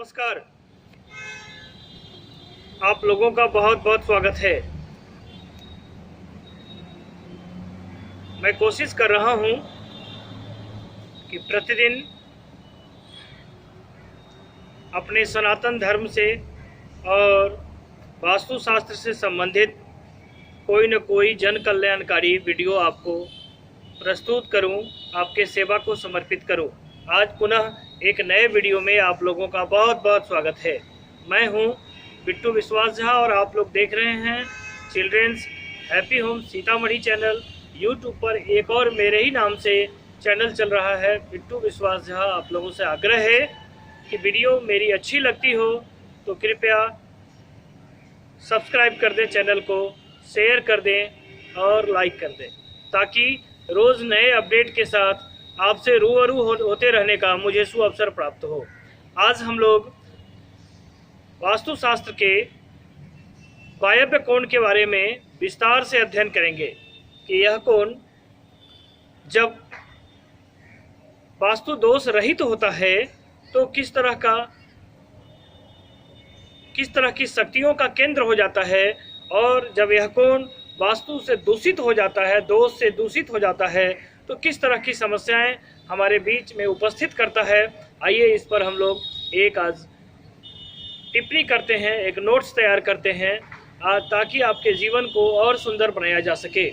नमस्कार। आप लोगों का बहुत बहुत स्वागत है। मैं कोशिश कर रहा हूं कि प्रतिदिन अपने सनातन धर्म से और वास्तुशास्त्र से संबंधित कोई न कोई जन कल्याणकारी वीडियो आपको प्रस्तुत करूं, आपके सेवा को समर्पित करूं। आज पुनः एक नए वीडियो में आप लोगों का बहुत बहुत स्वागत है। मैं हूं बिट्टू विश्वास झा और आप लोग देख रहे हैं childrens happy home Sitamarhi channel. YouTube पर एक और मेरे ही नाम से चैनल चल रहा है, बिट्टू विश्वास झा। आप लोगों से आग्रह है कि वीडियो मेरी अच्छी लगती हो तो कृपया सब्सक्राइब कर दें, चैनल को शेयर कर दें और लाइक कर दें, ताकि रोज़ नए अपडेट के साथ आपसे रूबरू होते रहने का मुझे सुअवसर प्राप्त हो। आज हम लोग वास्तुशास्त्र के वायव्य कोण के बारे में विस्तार से अध्ययन करेंगे कि यह कोण जब वास्तु दोष रहित होता है तो किस तरह की शक्तियों का केंद्र हो जाता है, और जब यह कोण वास्तु से दूषित हो जाता है, दोष से दूषित हो जाता है, तो किस तरह की समस्याएं हमारे बीच में उपस्थित करता है। आइए इस पर हम लोग आज टिप्पणी करते हैं, एक नोट्स तैयार करते हैं ताकि आपके जीवन को और सुंदर बनाया जा सके।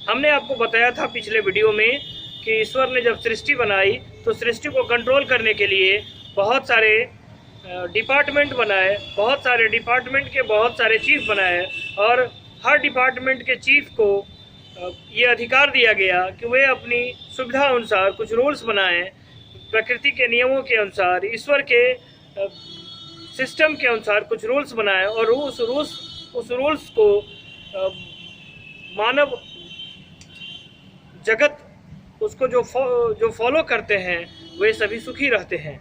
हमने आपको बताया था पिछले वीडियो में कि ईश्वर ने जब सृष्टि बनाई तो सृष्टि को कंट्रोल करने के लिए बहुत सारे डिपार्टमेंट बनाए, बहुत सारे डिपार्टमेंट के बहुत सारे चीफ बनाए, और हर डिपार्टमेंट के चीफ को ये अधिकार दिया गया कि वे अपनी सुविधा अनुसार कुछ रूल्स बनाएं, प्रकृति के नियमों के अनुसार, ईश्वर के सिस्टम के अनुसार कुछ रूल्स बनाएं, और उस रूल्स को मानव जगत उसको जो फॉलो करते हैं वे सभी सुखी रहते हैं।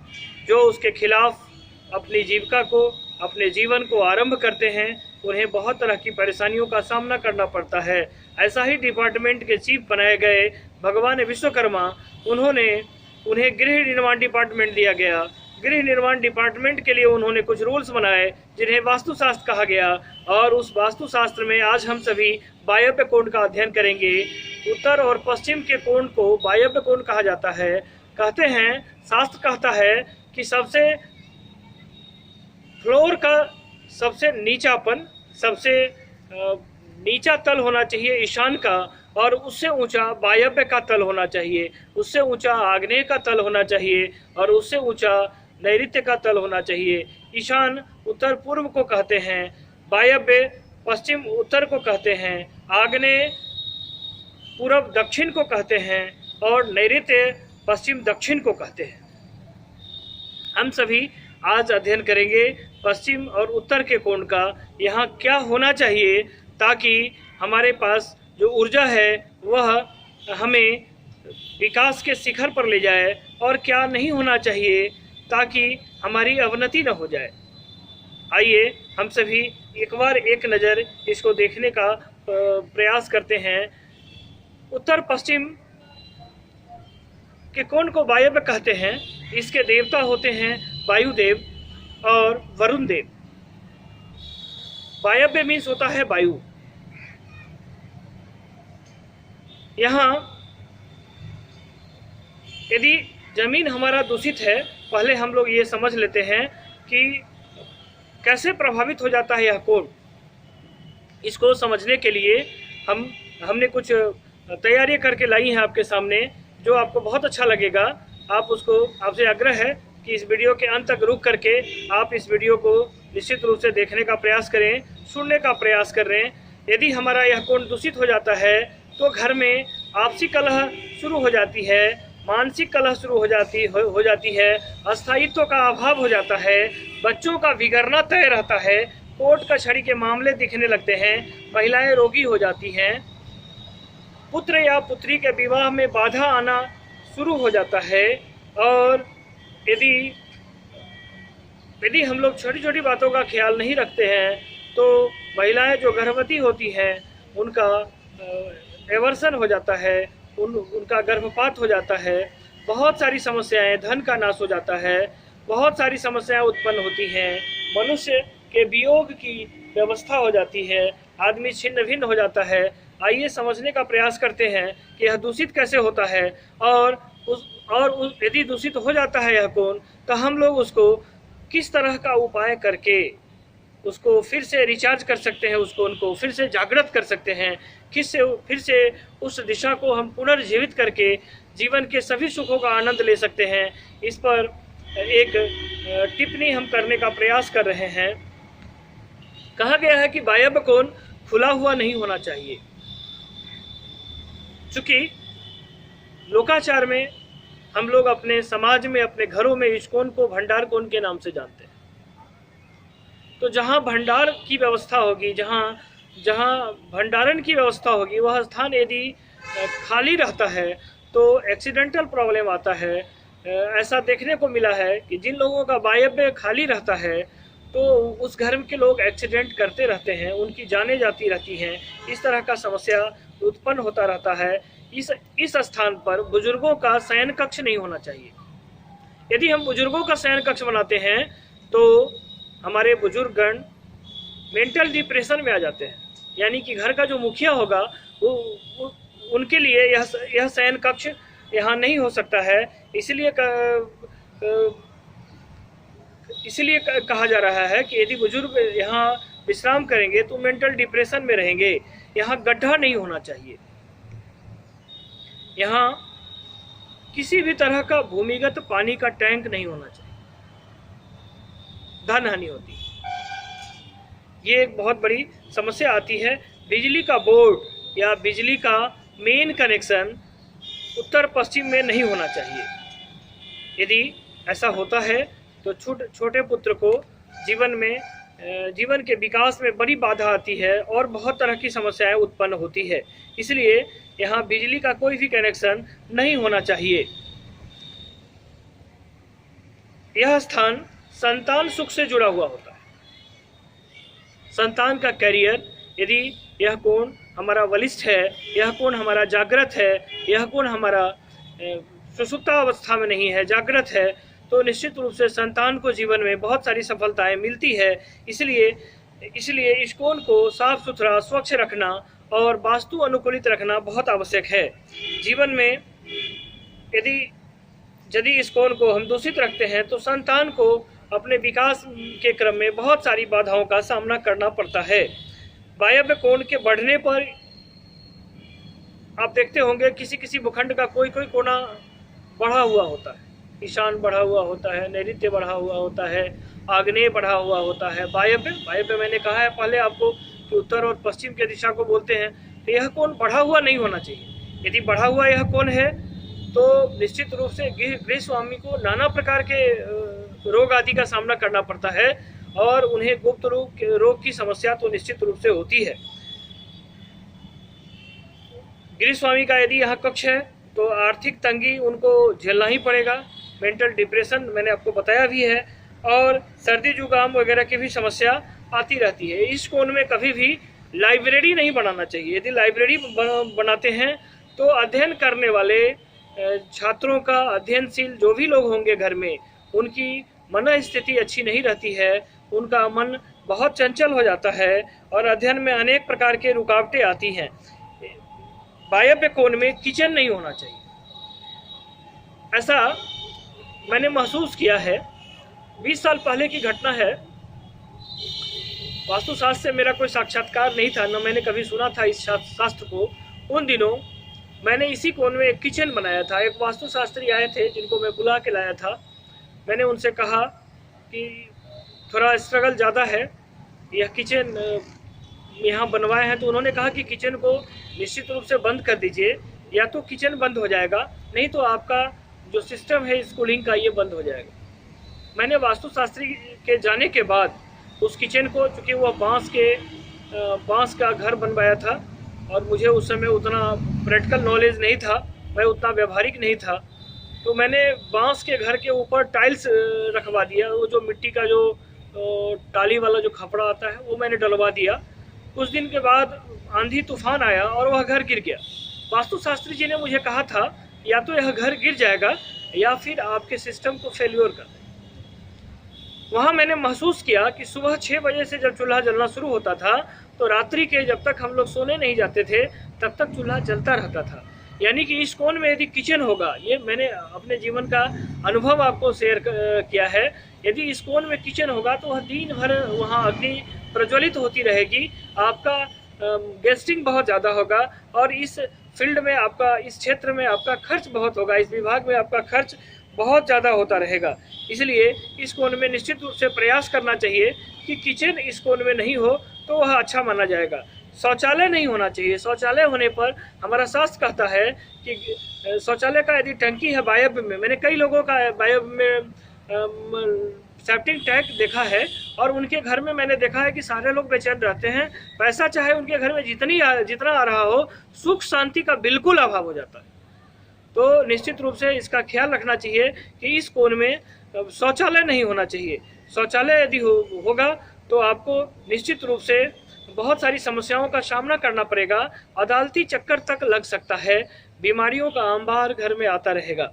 जो उसके खिलाफ अपनी जीविका को, अपने जीवन को आरंभ करते हैं, उन्हें बहुत तरह की परेशानियों का सामना करना पड़ता है। ऐसा ही डिपार्टमेंट के चीफ बनाए गए भगवान विश्वकर्मा, उन्हें गृह निर्माण डिपार्टमेंट दिया गया। गृह निर्माण डिपार्टमेंट के लिए उन्होंने कुछ रूल्स बनाए जिन्हें वास्तुशास्त्र कहा गया, और उस वास्तुशास्त्र में आज हम सभी वायव्य कोण का अध्ययन करेंगे। उत्तर और पश्चिम के कोण को वायव्य कोण कहा जाता है। कहते हैं, शास्त्र कहता है कि सबसे फ्लोर का सबसे नीचा तल होना चाहिए ईशान का, और उससे ऊंचा वायव्य का तल होना चाहिए, उससे ऊंचा आग्नेय का तल होना चाहिए, और उससे ऊंचा नैऋत्य का तल होना चाहिए। ईशान उत्तर पूर्व को कहते हैं, वायव्य पश्चिम उत्तर को कहते हैं, आग्नेय पूर्व दक्षिण को कहते हैं, और नैऋत्य पश्चिम दक्षिण को कहते हैं। हम सभी आज अध्ययन करेंगे पश्चिम और उत्तर के कोण का, यहाँ क्या होना चाहिए ताकि हमारे पास जो ऊर्जा है वह हमें विकास के शिखर पर ले जाए, और क्या नहीं होना चाहिए ताकि हमारी अवनति न हो जाए। आइए हम सभी एक बार एक नज़र इसको देखने का प्रयास करते हैं। उत्तर पश्चिम के कोण को वायव्य कहते हैं। इसके देवता होते हैं वायुदेव और वरुण देव। वायव्य मीन्स होता है वायु। यहाँ यदि जमीन हमारा दूषित है, पहले हम लोग ये समझ लेते हैं कि कैसे प्रभावित हो जाता है यह कोण। इसको समझने के लिए हमने कुछ तैयारी करके लाई हैं आपके सामने, जो आपको बहुत अच्छा लगेगा। आपसे आग्रह है कि इस वीडियो के अंत तक रुक करके आप इस वीडियो को निश्चित रूप से देखने का प्रयास करें, सुनने का प्रयास करें। यदि हमारा यह कोण दूषित हो जाता है तो घर में आपसी कलह शुरू हो जाती है, मानसिक कलह शुरू हो जाती है, अस्थायित्व का अभाव हो जाता है, बच्चों का बिगड़ना तय रहता है, कोर्ट कचहरी के मामले दिखने लगते हैं, महिलाएं रोगी हो जाती हैं, पुत्र या पुत्री के विवाह में बाधा आना शुरू हो जाता है। और यदि हम लोग छोटी छोटी बातों का ख्याल नहीं रखते हैं तो महिलाएं जो गर्भवती होती हैं उनका एवर्सन हो जाता है, उनका गर्भपात हो जाता है, बहुत सारी समस्याएं, धन का नाश हो जाता है, बहुत सारी समस्याएं उत्पन्न होती हैं। मनुष्य के वियोग की व्यवस्था हो जाती है, आदमी छिन्न भिन्न हो जाता है। आइए समझने का प्रयास करते हैं कि यह दूषित कैसे होता है, और यदि दूषित हो जाता है यह कौन, तो हम लोग उसको किस तरह का उपाय करके उसको फिर से रिचार्ज कर सकते हैं, उनको फिर से जागृत कर सकते हैं, फिर से उस दिशा को हम पुनर्जीवित करके जीवन के सभी सुखों का आनंद ले सकते हैं। इस पर एक टिप्पणी हम करने का प्रयास कर रहे हैं। कहा गया है कि बाह्य कोण खुला हुआ नहीं होना चाहिए, चूंकि लोकाचार में हम लोग अपने समाज में, अपने घरों में इस कोण को भंडार कोण के नाम से जानते हैं। तो जहाँ भंडार की व्यवस्था होगी, जहाँ भंडारण की व्यवस्था होगी, वह स्थान यदि खाली रहता है तो एक्सीडेंटल प्रॉब्लम आता है। ऐसा देखने को मिला है कि जिन लोगों का वायव्य खाली रहता है तो उस घर के लोग एक्सीडेंट करते रहते हैं, उनकी जानें जाती रहती हैं। इस तरह का समस्या उत्पन्न होता रहता है। इस स्थान पर बुजुर्गों का शयन कक्ष नहीं होना चाहिए। यदि हम बुजुर्गों का शयन कक्ष बनाते हैं तो हमारे बुजुर्गगण मेंटल डिप्रेशन में आ जाते हैं, यानी कि घर का जो मुखिया होगा वो उनके लिए यह शयन कक्ष यहाँ नहीं हो सकता है। इसलिए कहा जा रहा है कि यदि बुजुर्ग यहाँ विश्राम करेंगे तो मेंटल डिप्रेशन में रहेंगे। यहाँ गड्ढा नहीं होना चाहिए, यहाँ किसी भी तरह का भूमिगत पानी का टैंक नहीं होना चाहिए, धन हानि होती है। ये एक बहुत बड़ी समस्या आती है। बिजली का बोर्ड या बिजली का मेन कनेक्शन उत्तर पश्चिम में नहीं होना चाहिए। यदि ऐसा होता है तो छोटे पुत्र को जीवन के विकास में बड़ी बाधा आती है और बहुत तरह की समस्याएं उत्पन्न होती है। इसलिए यहाँ बिजली का कोई भी कनेक्शन नहीं होना चाहिए। यह स्थान संतान सुख से जुड़ा हुआ होता है। संतान का कैरियर, यदि यह कोण हमारा बलिष्ठ है, यह कोण हमारा जागृत है, यह कोण हमारा सुषुप्ता अवस्था में नहीं है, जागृत है, तो निश्चित रूप से संतान को जीवन में बहुत सारी सफलताएं मिलती है। इसलिए इस कोण को साफ सुथरा, स्वच्छ रखना और वास्तु अनुकूलित रखना बहुत आवश्यक है। जीवन में यदि इस कोण को हम दूषित रखते हैं तो संतान को अपने विकास के क्रम में बहुत सारी बाधाओं का सामना करना पड़ता है। वायव्य कोण के बढ़ने पर आप देखते होंगे किसी भूखंड का कोई कोना बढ़ा हुआ होता है, ईशान बढ़ा हुआ होता है, नैऋत्य बढ़ा हुआ होता है, आग्नेय बढ़ा हुआ होता है। वायव्य मैंने कहा है पहले आपको कि उत्तर और पश्चिम के दिशा को बोलते हैं। तो यह कोण बढ़ा हुआ नहीं होना चाहिए। यदि बढ़ा हुआ यह कोण है तो निश्चित रूप से गृह स्वामी को नाना प्रकार के रोग आदि का सामना करना पड़ता है और उन्हें गुप्त रोग की समस्या तो निश्चित रूप से होती है। गृह स्वामी का यदि यहाँ कक्ष है तो आर्थिक तंगी उनको झेलना ही पड़ेगा। मेंटल डिप्रेशन मैंने आपको बताया भी है, और सर्दी जुकाम वगैरह की भी समस्या आती रहती है। इस कोण में कभी भी लाइब्रेरी नहीं बनाना चाहिए। यदि लाइब्रेरी बनाते हैं तो अध्ययन करने वाले छात्रों का, अध्ययनशील जो भी लोग होंगे घर में, उनकी मन स्थिति अच्छी नहीं रहती है, उनका मन बहुत चंचल हो जाता है और अध्ययन में अनेक प्रकार के रुकावटें आती हैं। वायव्य कोण में किचन नहीं होना चाहिए, ऐसा मैंने महसूस किया है। 20 साल पहले की घटना है। वास्तुशास्त्र से मेरा कोई साक्षात्कार नहीं था, न मैंने कभी सुना था इस शास्त्र को। उन दिनों मैंने इसी कोण में एक किचन बनाया था। एक वास्तुशास्त्री आए थे जिनको मैं बुला के लाया था। मैंने उनसे कहा कि थोड़ा स्ट्रगल ज़्यादा है, यह किचन यहाँ बनवाए हैं। तो उन्होंने कहा कि किचन को निश्चित रूप से बंद कर दीजिए, या तो किचन बंद हो जाएगा, नहीं तो आपका जो सिस्टम है स्कूलिंग का ये बंद हो जाएगा। मैंने वास्तुशास्त्री के जाने के बाद उस किचन को, चूँकि वह बांस का घर बनवाया था और मुझे उस समय उतना प्रैक्टिकल नॉलेज नहीं था, मैं उतना व्यवहारिक नहीं था, तो मैंने बांस के घर के ऊपर टाइल्स रखवा दिया। वो जो मिट्टी का जो टाली वाला जो खपड़ा आता है वो मैंने डलवा दिया। कुछ दिन के बाद आंधी तूफान आया और वह घर गिर गया। वास्तुशास्त्री जी ने मुझे कहा था या तो यह घर गिर जाएगा या फिर आपके सिस्टम को फेल्योर कर दें। वहाँ मैंने महसूस किया कि सुबह 6 बजे से जब चूल्हा जलना शुरू होता था तो रात्रि के जब तक हम लोग सोने नहीं जाते थे तब तक चूल्हा जलता रहता था। यानी कि इस कोण में यदि किचन होगा, ये मैंने अपने जीवन का अनुभव आपको शेयर किया है, यदि इस कोण में किचन होगा तो वह दिन भर वहाँ अग्नि प्रज्वलित होती रहेगी, आपका गेस्टिंग बहुत ज़्यादा होगा और इस फील्ड में आपका, इस क्षेत्र में आपका खर्च बहुत होगा, इस विभाग में आपका खर्च बहुत ज़्यादा होता रहेगा। इसलिए इस कोण में निश्चित रूप से प्रयास करना चाहिए कि किचन इस कोण में नहीं हो तो वह अच्छा माना जाएगा। शौचालय नहीं होना चाहिए। शौचालय होने पर हमारा शास्त्र कहता है कि शौचालय का यदि टंकी है वायव्य में, मैंने कई लोगों का वायव्य में सेप्टिक टैंक देखा है और उनके घर में मैंने देखा है कि सारे लोग बेचैन रहते हैं, पैसा चाहे उनके घर में जितना आ रहा हो, सुख शांति का बिल्कुल अभाव हो जाता है। तो निश्चित रूप से इसका ख्याल रखना चाहिए कि इस कोण में शौचालय नहीं होना चाहिए। शौचालय यदि होगा तो आपको निश्चित रूप से बहुत सारी समस्याओं का सामना करना पड़ेगा, अदालती चक्कर तक लग सकता है, बीमारियों का अंबार घर में आता रहेगा।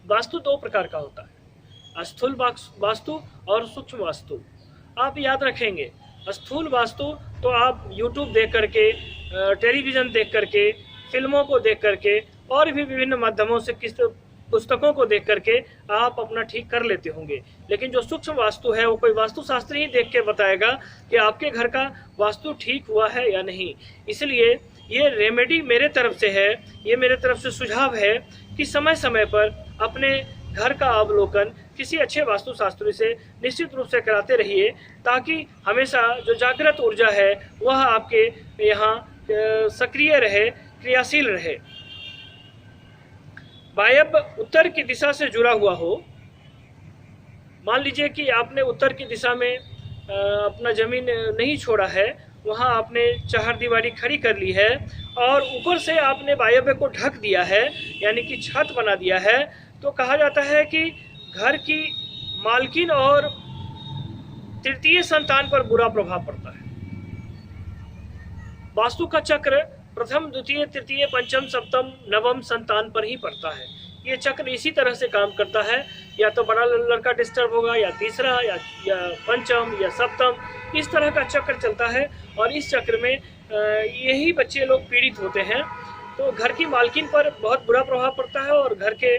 वास्तु 2 प्रकार का होता है, स्थूल वास्तु और सूक्ष्म वास्तु। आप याद रखेंगे, स्थूल वास्तु तो आप YouTube देख करके, टेलीविज़न देख करके, फिल्मों को देख करके और भी विभिन्न माध्यमों से पुस्तकों को देख करके आप अपना ठीक कर लेते होंगे। लेकिन जो सूक्ष्म वास्तु है वो कोई वास्तुशास्त्री ही देख के बताएगा कि आपके घर का वास्तु ठीक हुआ है या नहीं। इसलिए ये रेमेडी मेरे तरफ से है, ये मेरे तरफ से सुझाव है कि समय समय पर अपने घर का अवलोकन किसी अच्छे वास्तुशास्त्री से निश्चित रूप से कराते रहिए, ताकि हमेशा जो जागृत ऊर्जा है वह आपके यहाँ सक्रिय रहे, क्रियाशील रहे। वायव्य उत्तर की दिशा से जुड़ा हुआ हो, मान लीजिए कि आपने उत्तर की दिशा में अपना ज़मीन नहीं छोड़ा है, वहाँ आपने चहारदीवारी खड़ी कर ली है और ऊपर से आपने वायव्य को ढक दिया है, यानी कि छत बना दिया है, तो कहा जाता है कि घर की मालकिन और तृतीय संतान पर बुरा प्रभाव पड़ता है। वास्तु का चक्र प्रथम, द्वितीय, तृतीय, पंचम, सप्तम, नवम संतान पर ही पड़ता है। ये चक्र इसी तरह से काम करता है, या तो बड़ा लड़का डिस्टर्ब होगा, या तीसरा, या पंचम, या सप्तम, इस तरह का चक्र चलता है और इस चक्र में यही बच्चे लोग पीड़ित होते हैं। तो घर की मालकिन पर बहुत बुरा प्रभाव पड़ता है और घर के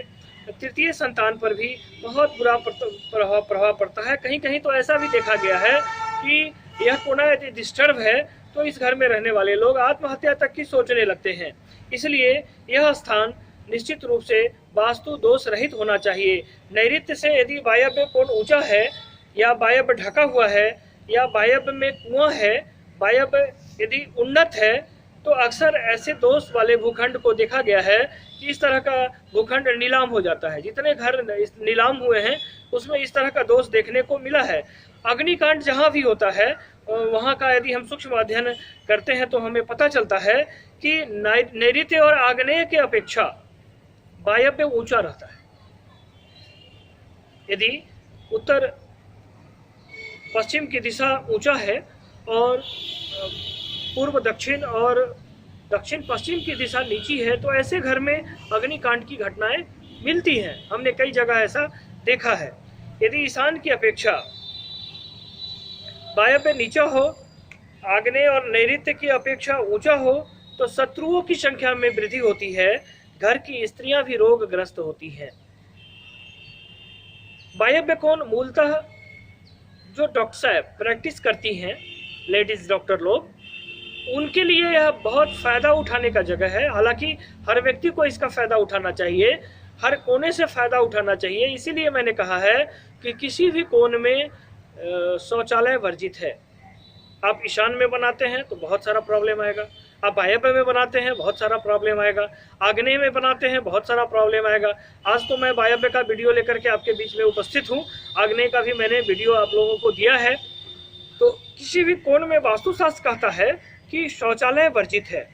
तृतीय संतान पर भी बहुत बुरा प्रभाव पड़ता है। कहीं कहीं तो ऐसा भी देखा गया है कि यह कोना यदि डिस्टर्ब है तो इस घर में रहने वाले लोग आत्महत्या तक की सोचने लगते हैं। इसलिए यह स्थान निश्चित रूप से वास्तु दोष रहित होना चाहिए। नैऋत्य से यदि वायव्य कोण ऊंचा है, या वायव्य ढका हुआ है, या वायव्य में कुआं है, वायव्य यदि उन्नत है, तो अक्सर ऐसे दोष वाले भूखंड को देखा गया है कि इस तरह का भूखंड नीलाम हो जाता है। जितने घर नीलाम हुए हैं उसमें इस तरह का दोष देखने को मिला है। अग्निकांड जहाँ भी होता है वहाँ का यदि हम सूक्ष्म अध्ययन करते हैं तो हमें पता चलता है कि नैऋत्य और आग्नेय के अपेक्षा वायव्य ऊंचा रहता है। यदि उत्तर पश्चिम की दिशा ऊंचा है और पूर्व दक्षिण और दक्षिण पश्चिम की दिशा नीची है, तो ऐसे घर में अग्निकांड की घटनाएं मिलती हैं। हमने कई जगह ऐसा देखा है। यदि ईशान की अपेक्षा वायव्य नीचा हो, आग्नेय और नैऋत्य की अपेक्षा ऊंचा हो, तो शत्रुओं की संख्या में वृद्धि होती है, घर की स्त्रियां भी रोगग्रस्त होती हैं। वायव्य कोण मूलतः जो डॉक्टर प्रैक्टिस करती हैं, लेडीज डॉक्टर लोग, उनके लिए यह बहुत फ़ायदा उठाने का जगह है। हालांकि हर व्यक्ति को इसका फ़ायदा उठाना चाहिए, हर कोने से फ़ायदा उठाना चाहिए। इसीलिए मैंने कहा है कि किसी भी कोण में शौचालय वर्जित है। आप ईशान में बनाते हैं तो बहुत सारा प्रॉब्लम आएगा, आप वायव्य में बनाते हैं बहुत सारा प्रॉब्लम आएगा, आग्नेय में बनाते हैं बहुत सारा प्रॉब्लम आएगा। आज तो मैं वायव्य का वीडियो लेकर के आपके बीच में उपस्थित हूँ, आग्नेय का भी मैंने वीडियो आप लोगों को दिया है। तो किसी भी कोण में वास्तुशास्त्र कहता है कि शौचालय वर्जित है।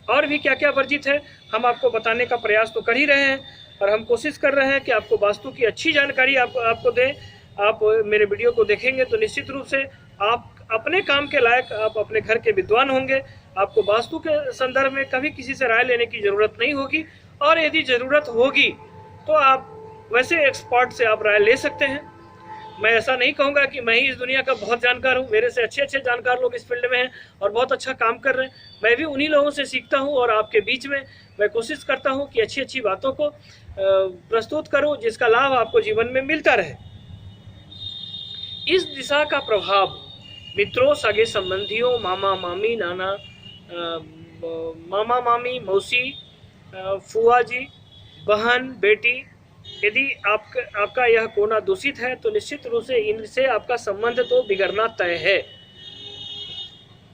और भी क्या क्या वर्जित है हम आपको बताने का प्रयास तो कर ही रहे हैं, और हम कोशिश कर रहे हैं कि आपको वास्तु की अच्छी जानकारी आपको दें। आप मेरे वीडियो को देखेंगे तो निश्चित रूप से आप अपने काम के लायक, आप अपने घर के विद्वान होंगे। आपको वास्तु के संदर्भ में कभी किसी से राय लेने की ज़रूरत नहीं होगी, और यदि ज़रूरत होगी तो आप वैसे एक्सपर्ट से आप राय ले सकते हैं। मैं ऐसा नहीं कहूँगा कि मैं ही इस दुनिया का बहुत जानकार हूँ, मेरे से अच्छे अच्छे जानकार लोग इस फील्ड में हैं और बहुत अच्छा काम कर रहे हैं। मैं भी उन्हीं लोगों से सीखता हूँ और आपके बीच में मैं कोशिश करता हूँ कि अच्छी अच्छी बातों को प्रस्तुत करूँ जिसका लाभ आपको जीवन में मिलता रहे। इस दिशा का प्रभाव मित्रों, सगे संबंधियों, मामा मामी, नाना मामा मामी, मौसी, फुआ जी, बहन, बेटी, यदि आपका यह कोना दूषित है तो निश्चित रूप से इनसे आपका संबंध तो बिगड़ना तय है।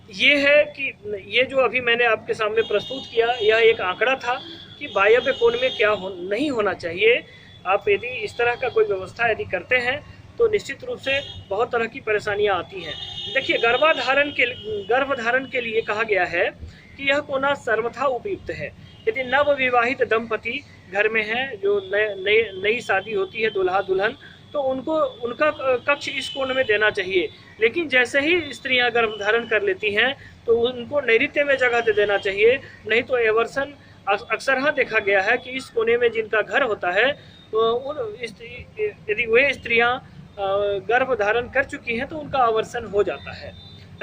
ये है कि ये जो अभी मैंने आपके सामने प्रस्तुत किया, यह एक आंकड़ा था कि वायव्य कोण में क्या नहीं होना चाहिए। आप यदि इस तरह का कोई व्यवस्था यदि करते हैं तो निश्चित रूप से बहुत तरह की परेशानियां आती हैं। देखिए, गर्भधारण के लिए कहा गया है कि यह कोना सर्वथा उपयुक्त है। यदि नवविवाहित दंपति घर में हैं, जो नई शादी होती है, दूल्हा दुल्हन, तो उनका कक्ष इस कोण में देना चाहिए। लेकिन जैसे ही स्त्रियां गर्भधारण कर लेती हैं तो उनको नैऋत्य में जगह दे देना चाहिए, नहीं तो एवर्सन अक्सर हाँ देखा गया है कि इस कोने में जिनका घर होता है तो यदि वे स्त्रियां गर्भधारण कर चुकी हैं तो उनका आवर्सन हो जाता है।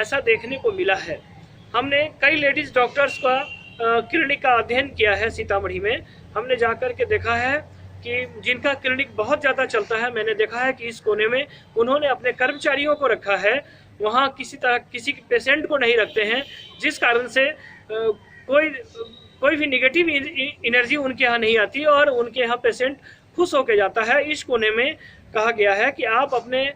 ऐसा देखने को मिला है। हमने कई लेडीज डॉक्टर्स का क्लिनिक का अध्ययन किया है सीतामढ़ी में। हमने जाकर के देखा है कि जिनका क्लिनिक बहुत ज़्यादा चलता है, मैंने देखा है कि इस कोने में उन्होंने अपने कर्मचारियों को रखा है, वहाँ किसी पेशेंट को नहीं रखते हैं, जिस कारण से कोई भी निगेटिव एनर्जी उनके यहाँ नहीं आती और उनके यहाँ पेशेंट खुश होकर जाता है। इस कोने में कहा गया है कि आप अपने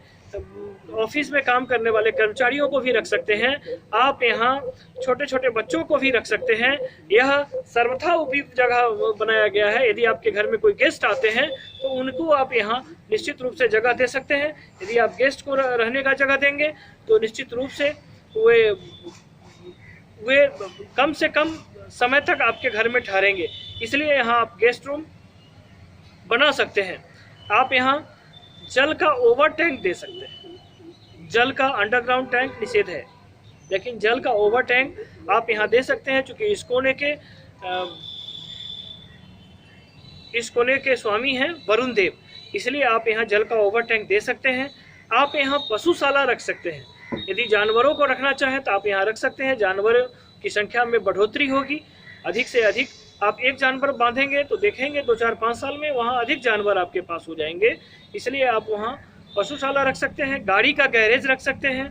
ऑफिस में काम करने वाले कर्मचारियों को भी रख सकते हैं, आप यहाँ छोटे छोटे बच्चों को भी रख सकते हैं। यह सर्वथा उपयुक्त जगह बनाया गया है। यदि आपके घर में कोई गेस्ट आते हैं तो उनको आप यहाँ निश्चित रूप से जगह दे सकते हैं। यदि आप गेस्ट को रहने का जगह देंगे तो निश्चित रूप से वे कम से कम समय तक आपके घर में ठहरेंगे। इसलिए यहाँ आप गेस्ट रूम बना सकते हैं। आप यहाँ जल का ओवर टैंक दे सकते हैं। जल का अंडरग्राउंड टैंक निषेध है, लेकिन जल का ओवर टैंक आप यहाँ दे सकते हैं। चूंकि इस कोने के स्वामी हैं वरुण देव, इसलिए आप यहाँ जल का ओवर टैंक दे सकते हैं। आप यहाँ पशुशाला रख सकते हैं। यदि जानवरों को रखना चाहें तो आप यहाँ रख सकते हैं। जानवरों की संख्या में बढ़ोतरी होगी, अधिक से अधिक आप एक जानवर बांधेंगे तो देखेंगे 2-4-5 साल में वहाँ अधिक जानवर आपके पास हो जाएंगे। इसलिए आप वहाँ पशुशाला रख सकते हैं। गाड़ी का गैरेज रख सकते हैं।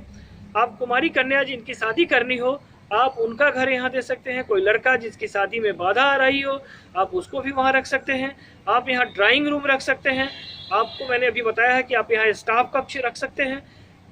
आप कुमारी कन्या जिनकी शादी करनी हो, आप उनका घर यहाँ दे सकते हैं। कोई लड़का जिसकी शादी में बाधा आ रही हो, आप उसको भी वहाँ रख सकते हैं। आप यहाँ ड्राइंग रूम रख सकते हैं। आपको मैंने अभी बताया है कि आप यहाँ स्टाफ कक्ष रख सकते हैं।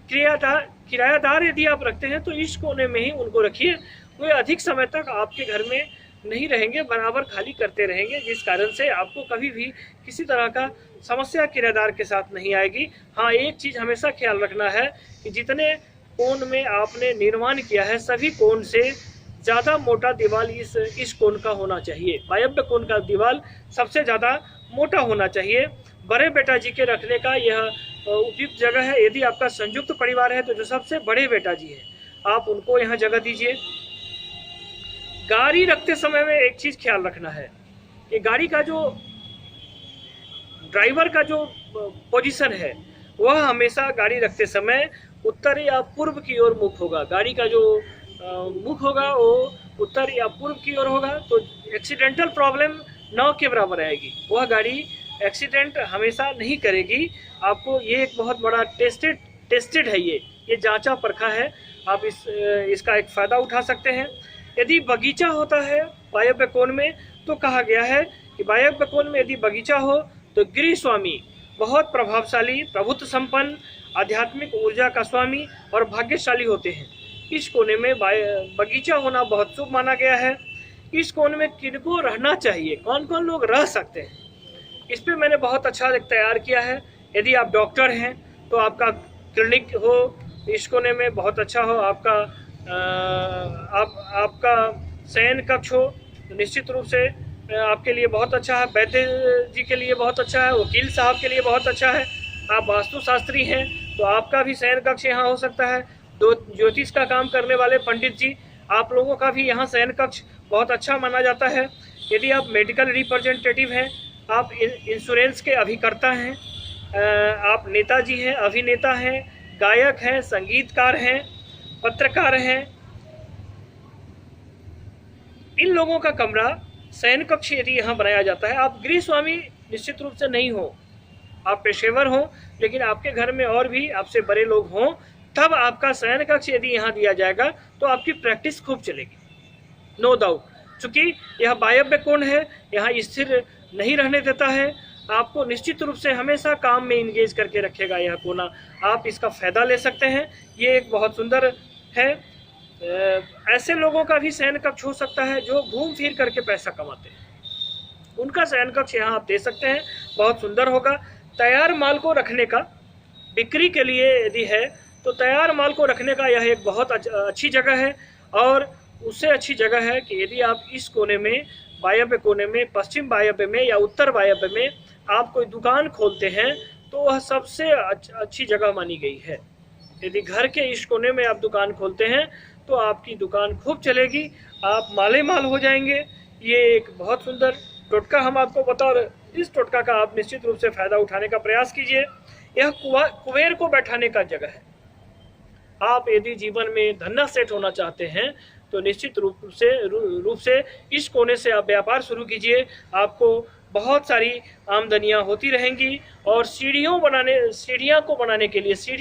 किरायादार यदि आप रखते हैं तो इस कोने में ही उनको रखिए। वे अधिक समय तक आपके घर में नहीं रहेंगे, बराबर खाली करते रहेंगे, जिस कारण से आपको कभी भी किसी तरह का समस्या किराएदार के साथ नहीं आएगी। हाँ, एक चीज़ हमेशा ख्याल रखना है कि जितने कोण में आपने निर्माण किया है, सभी कोण से ज़्यादा मोटा दीवार इस कोण का होना चाहिए। वायव्य कोण का दीवार सबसे ज़्यादा मोटा होना चाहिए। बड़े बेटा जी के रखने का यह उपयुक्त जगह है। यदि आपका संयुक्त परिवार है तो जो सबसे बड़े बेटा जी है, आप उनको यहाँ जगह दीजिए। गाड़ी रखते समय में एक चीज़ ख्याल रखना है कि गाड़ी का जो ड्राइवर का जो पोजीशन है वह हमेशा गाड़ी रखते समय उत्तर या पूर्व की ओर मुख होगा। गाड़ी का जो मुख होगा वो उत्तर या पूर्व की ओर होगा, तो एक्सीडेंटल प्रॉब्लम 9 के बराबर आएगी। वह गाड़ी एक्सीडेंट हमेशा नहीं करेगी। आपको ये एक बहुत बड़ा टेस्टेड है, ये जांचा परखा है। आप इसका एक फ़ायदा उठा सकते हैं। यदि बगीचा होता है वायव्य कोण में तो कहा गया है कि वायव्य कोण में यदि बगीचा हो तो गृह स्वामी बहुत प्रभावशाली, प्रभुत्व संपन्न, आध्यात्मिक ऊर्जा का स्वामी और भाग्यशाली होते हैं। इस कोने में बगीचा होना बहुत शुभ माना गया है। इस कोने में किनको रहना चाहिए, कौन कौन लोग रह सकते हैं, इस पे मैंने बहुत अच्छा एक तैयार किया है। यदि आप डॉक्टर हैं तो आपका क्लिनिक हो इस कोने में बहुत अच्छा हो। आपका शयन कक्ष हो तो निश्चित रूप से आपके लिए बहुत अच्छा है। वैद्य जी के लिए बहुत अच्छा है। वकील साहब के लिए बहुत अच्छा है। आप वास्तुशास्त्री हैं तो आपका भी शयन कक्ष यहाँ हो सकता है। ज्योतिष का काम करने वाले पंडित जी, आप लोगों का भी यहाँ शयन कक्ष बहुत अच्छा माना जाता है। यदि आप मेडिकल रिप्रेजेंटेटिव हैं, आप इंश्योरेंस के अभिकर्ता हैं, आप नेताजी हैं, अभिनेता हैं, गायक हैं, संगीतकार हैं, पत्रकार हैं, इन लोगों का कमरा शयन कक्ष यदि यहाँ बनाया जाता है, आप गृह स्वामी निश्चित रूप से नहीं हो, आप पेशेवर हो, लेकिन आपके घर में और भी आपसे बड़े लोग हों, तब आपका शयन कक्ष यदि यहाँ दिया जाएगा तो आपकी प्रैक्टिस खूब चलेगी, नो डाउट। चूंकि यह वायव्य कोण है, यहाँ स्थिर नहीं रहने देता है, आपको निश्चित रूप से हमेशा काम में इंगेज करके रखेगा यह कोना। आप इसका फायदा ले सकते हैं, ये एक बहुत सुंदर है। ऐसे लोगों का भी शयन कक्ष हो सकता है जो घूम फिर करके पैसा कमाते हैं, उनका शयन कक्ष यहाँ आप दे सकते हैं, बहुत सुंदर होगा। तैयार माल को रखने का, बिक्री के लिए यदि है तो तैयार माल को रखने का यह एक बहुत अच्छी जगह है। और उससे अच्छी जगह है कि यदि आप इस कोने में, वायव्य कोने में, पश्चिम वायव्य में या उत्तर वायव्य में आप कोई दुकान खोलते हैं तो वह सबसे अच्छी जगह मानी गई है। यदि घर के इस कोने में आप दुकान खोलते हैं तो आपकी दुकान खूब चलेगी, आप माले माल हो जाएंगे। ये एक बहुत सुंदर टोटका हम आपको बता रहे, इस टोटका का आप निश्चित रूप से फायदा उठाने का प्रयास कीजिए। यह कुबेर को बैठाने का जगह है। आप यदि जीवन में धन्ना सेट होना चाहते हैं तो निश्चित रूप से इस कोने से आप व्यापार शुरू कीजिए, आपको बहुत सारी आमदनियां होती रहेंगी। और सीढ़ी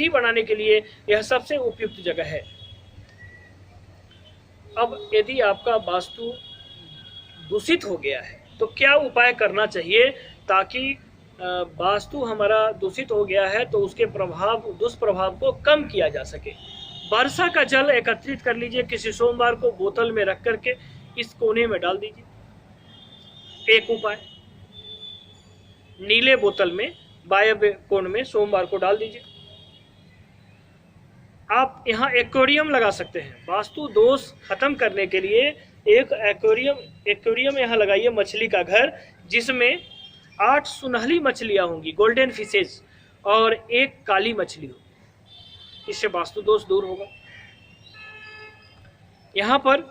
बनाने के लिए यह सबसे उपयुक्त जगह है। अब यदि आपका वास्तु दूषित हो गया है तो क्या उपाय करना चाहिए ताकि वास्तु हमारा दूषित हो गया है तो उसके दुष्प्रभाव को कम किया जा सके। वर्षा का जल एकत्रित कर लीजिए, किसी सोमवार को बोतल में रख करके इस कोने में डाल दीजिए। एक उपाय, नीले बोतल में वायव्य कोण में सोमवार को डाल दीजिए। आप यहाँ एक्वेरियम लगा सकते हैं। वास्तु दोष खत्म करने के लिए एक एक्वेरियम यहाँ लगाइए, मछली का घर, जिसमें 8 सुनहली मछलियां होंगी, गोल्डन फिशेज, और 1 काली मछली हो। इससे वास्तु दोष दूर होगा। यहाँ पर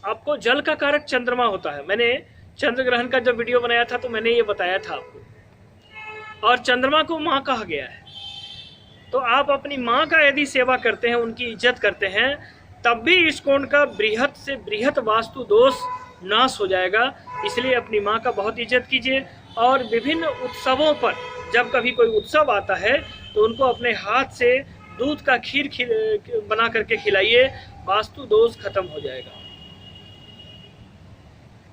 आपको जल का कारक चंद्रमा होता है। मैंने चंद्र ग्रहण का जब वीडियो बनाया था तो मैंने ये बताया था आपको। और चंद्रमा को माँ कहा गया है, तो आप अपनी माँ का यदि सेवा करते हैं, उनकी इज्जत करते हैं, तब भी इस कोण का बृहत से बृहत वास्तु दोष नाश हो जाएगा। इसलिए अपनी माँ का बहुत इज्जत कीजिए। और विभिन्न उत्सवों पर जब कभी कोई उत्सव आता है तो उनको अपने हाथ से दूध का खीर बना करके खिलाइए, वास्तु दोष खत्म हो जाएगा।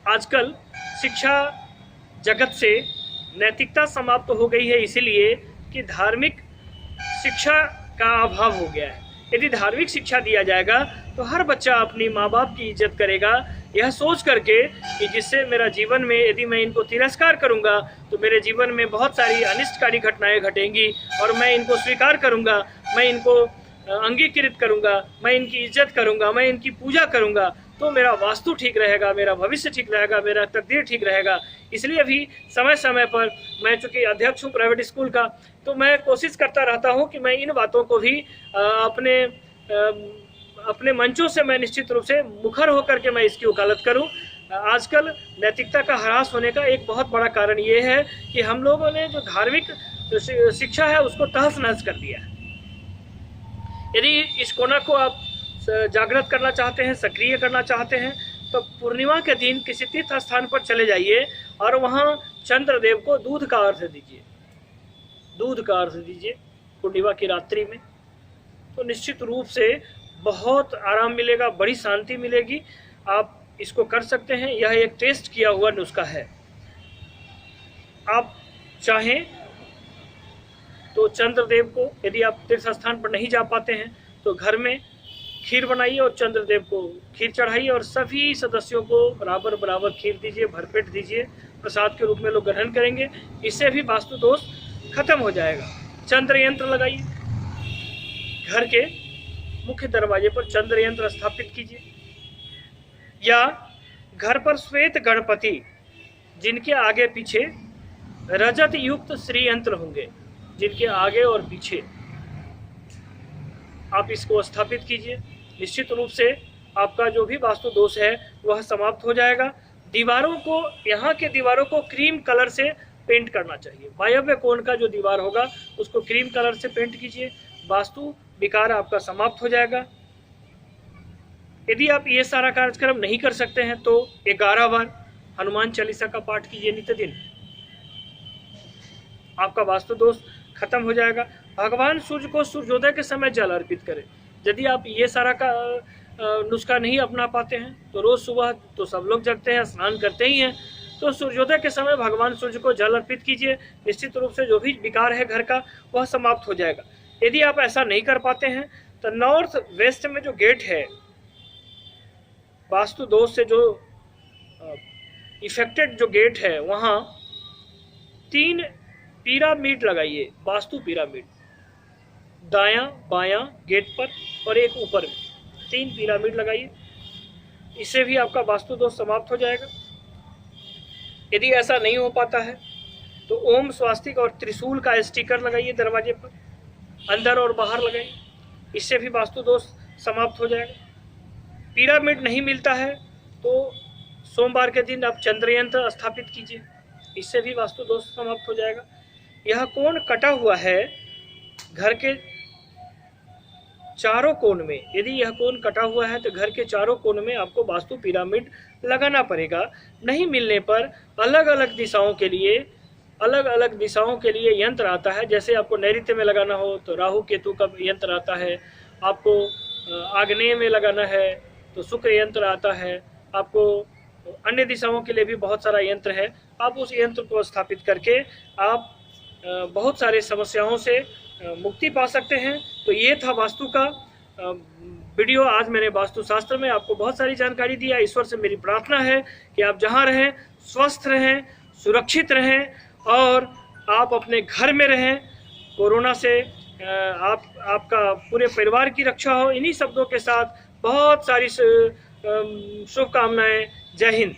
आजकल शिक्षा जगत से नैतिकता समाप्त हो गई है, इसीलिए कि धार्मिक शिक्षा का अभाव हो गया है। यदि धार्मिक शिक्षा दिया जाएगा तो हर बच्चा अपनी माँ बाप की इज्जत करेगा, यह सोच करके कि जिससे मेरा जीवन में, यदि मैं इनको तिरस्कार करूंगा तो मेरे जीवन में बहुत सारी अनिष्टकारी घटनाएं घटेंगी, और मैं इनको स्वीकार करूंगा, मैं इनको अंगीकृत करूंगा, मैं इनकी इज्जत करूंगा, मैं इनकी पूजा करूंगा, तो मेरा वास्तु ठीक रहेगा, मेरा भविष्य ठीक रहेगा, मेरा तकदीर ठीक रहेगा। इसलिए अभी समय समय पर, मैं चूँकि अध्यक्ष हूँ प्राइवेट स्कूल का, तो मैं कोशिश करता रहता हूँ कि मैं इन बातों को भी अपने मंचों से मैं निश्चित रूप से मुखर होकर के मैं इसकी वकालत करूँ। आजकल नैतिकता का ह्रास होने का एक बहुत बड़ा कारण ये है कि हम लोगों ने जो धार्मिक शिक्षा है उसको तहस नहस कर दिया है। यदि इस कोना को आप जागृत करना चाहते हैं, सक्रिय करना चाहते हैं, तो पूर्णिमा के दिन किसी तीर्थ स्थान पर चले जाइए और वहाँ चंद्रदेव को दूध का अर्घ दीजिए, दूध का अर्घ दीजिए पूर्णिमा की रात्रि में। तो निश्चित रूप से बहुत आराम मिलेगा, बड़ी शांति मिलेगी। आप इसको कर सकते हैं, यह एक टेस्ट किया हुआ नुस्खा है। आप चाहें तो चंद्रदेव को, यदि आप तीर्थ स्थान पर नहीं जा पाते हैं तो घर में खीर बनाइए और चंद्रदेव को खीर चढ़ाइए और सभी सदस्यों को बराबर बराबर खीर दीजिए, भरपेट दीजिए, प्रसाद के रूप में लोग ग्रहण करेंगे। इससे भी वास्तु दोष खत्म हो जाएगा। चंद्र यंत्र लगाइए, घर के मुख्य दरवाजे पर चंद्र यंत्र स्थापित कीजिए, या घर पर श्वेत गणपति जिनके आगे पीछे रजत युक्त श्री यंत्र होंगे, जिनके आगे और पीछे आप इसको स्थापित कीजिए। निश्चित रूप से आपका जो भी वास्तु दोष है वह समाप्त हो जाएगा। दीवारों को, यहाँ के दीवारों को क्रीम कलर से पेंट करना चाहिए। वायव्य कोण का जो दीवार होगा उसको क्रीम कलर से पेंट कीजिए, वास्तु विकार आपका समाप्त हो जाएगा। यदि आप ये सारा कार्यक्रम नहीं कर सकते हैं तो 11 बार हनुमान चालीसा का पाठ कीजिए नित्य दिन, आपका वास्तु दोष खत्म हो जाएगा। भगवान सूर्य को सूर्योदय के समय जल अर्पित करें। यदि आप ये सारा का नुस्खा नहीं अपना पाते हैं तो रोज सुबह तो सब लोग जगते हैं, स्नान करते ही हैं, तो सूर्योदय के समय भगवान सूर्य को जल अर्पित कीजिए। निश्चित रूप से जो भी विकार है घर का वह समाप्त हो जाएगा। यदि आप ऐसा नहीं कर पाते हैं तो नॉर्थ वेस्ट में जो गेट है, वास्तु दोष से जो इफेक्टेड जो गेट है, वहाँ 3 पिरामिड लगाइए, वास्तु पिरामिड, दायां बायां गेट पर और एक ऊपर में 3 पिरामिड लगाइए। इससे भी आपका वास्तु दोष समाप्त हो जाएगा। यदि ऐसा नहीं हो पाता है तो ओम स्वास्तिक और त्रिशूल का स्टिकर लगाइए दरवाजे पर, अंदर और बाहर लगाइए, इससे भी वास्तु दोष समाप्त हो जाएगा। पिरामिड नहीं मिलता है तो सोमवार के दिन आप चंद्रयंत्र स्थापित कीजिए, इससे भी वास्तु दोष समाप्त हो जाएगा। यह कोण कटा हुआ है घर के चारों कोण में, यदि यह कोण कटा हुआ है तो घर के चारों कोण में आपको वास्तु पिरामिड लगाना पड़ेगा। नहीं मिलने पर अलग अलग दिशाओं के लिए यंत्र आता है। जैसे आपको नैऋत्य में लगाना हो तो राहु केतु का यंत्र आता है, आपको आग्नेय में लगाना है तो शुक्र यंत्र आता है, आपको अन्य दिशाओं के लिए भी बहुत सारा यंत्र है। आप उस यंत्र को स्थापित करके आप बहुत सारे समस्याओं से मुक्ति पा सकते हैं। तो ये था वास्तु का वीडियो। आज मैंने वास्तुशास्त्र में आपको बहुत सारी जानकारी दिया। ईश्वर से मेरी प्रार्थना है कि आप जहाँ रहें स्वस्थ रहें, सुरक्षित रहें और आप अपने घर में रहें। कोरोना से आपका पूरे परिवार की रक्षा हो। इन्हीं शब्दों के साथ बहुत सारी शुभकामनाएं। जय हिंद।